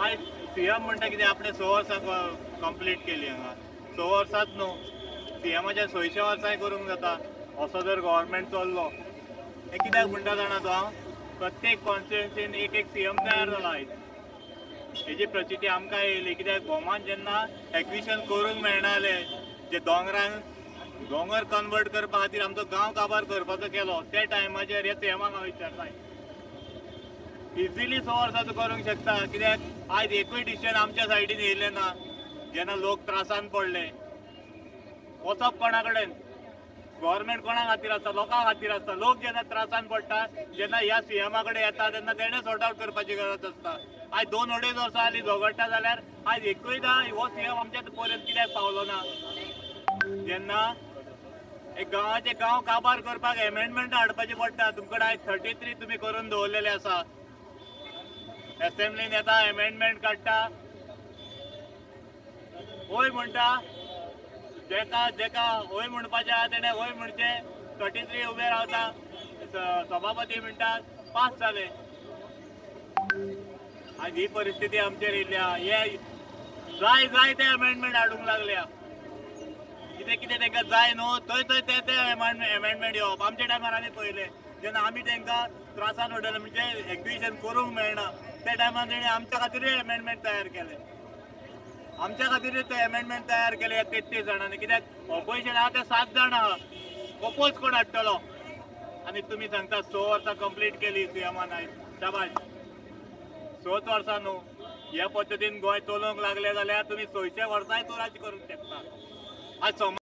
आयज सीएम म्हणटा कितें आपणे 6 वर्सां कंप्लीट केली हांगा 6 वर्सांत न्हू सीएमाच्या 600 वर्सांय करूंक जाता असो जर गव्हर्मेंट चल्लो हे कित्याक म्हणटा जाणा तो हांव प्रत्येक कॉन्स्टिट्युएन्सीन एक एक सीएम तयार जाला आयज हेजी प्रचिती आमकां येयली कित्याक गोमान जेन्ना एक्विशन करूंक मेळनासलें जे दोंगर कन्वर्ट करपा खातीर आमचो गांव काबार करपाचो केलो त्या टायमाचेर हे सीएमाक हांव विचारतां इजिली 6 वर्साचो करूंक शकता कित्याक आयज एकूय डिसिजन आमच्या सायडीन येयलें ना जेन्ना लोक त्रासान पडले वचप कोणा कडेन गव्हर्मेंट कोणा खातीर आसता लोकां खातीर आसता लोक जेन्ना त्रासान पडटा जेन्ना ह्या सीएमा कडेन येता तेन्ना तेणें सॉर्ट आवट करपाची गरज आसता आयज 2-2.5 वर्सां जालीं झगडटा जाल्यार आयज एकूयदां हो सीएम आमच्या पर्यंत कित्याक पावलो ना जेन्ना एक गांवाचे गांव काबार करपाक एमेंडमेंट हाडपाची पडटा तुमकडे आयज 33 तुमी करून दवरलेले आसा असेंब्लीन येता एमेंडमेंट काडटा वय म्हणटा जेका जेका वय म्हणपाचें आहा तेणें वय म्हणचे 33 उबे रावता सभापती म्हणटा पास जाले आज ही परिस्थिती आमचेर येयल्या हे जाय ते अमेंडमेंट हाडूंक लागल्या कितें कितें तांकां जाय न्हू थंय थंय ते अमेंडमेंट येवप आमच्या टायमार आमी पळयलें जेन्ना आमी तांकां त्रासान उडयलें म्हणजे एक्विशन करूंक मेळना त्या टायमार तेणी आमच्या खातीरूय अमेंडमेंट तयार केले आमच्या खातीरूच ते अमेंडमेंट तयार केले 33 जाणांनी कित्याक ऑपोजिशन आहा ते 7 जाण आहा ऑपोज कोण हाडटलो आनी तुमी सांगता 6 वर्सां कंप्लीट केली सीएमान आयज शाबाश 6 वर्सां न्हू ह्या पद्दतीन गोंय चलोवंक लागले जाल्यार तुमी 600 वर्सांय तूं राज्य करूंक शकता आज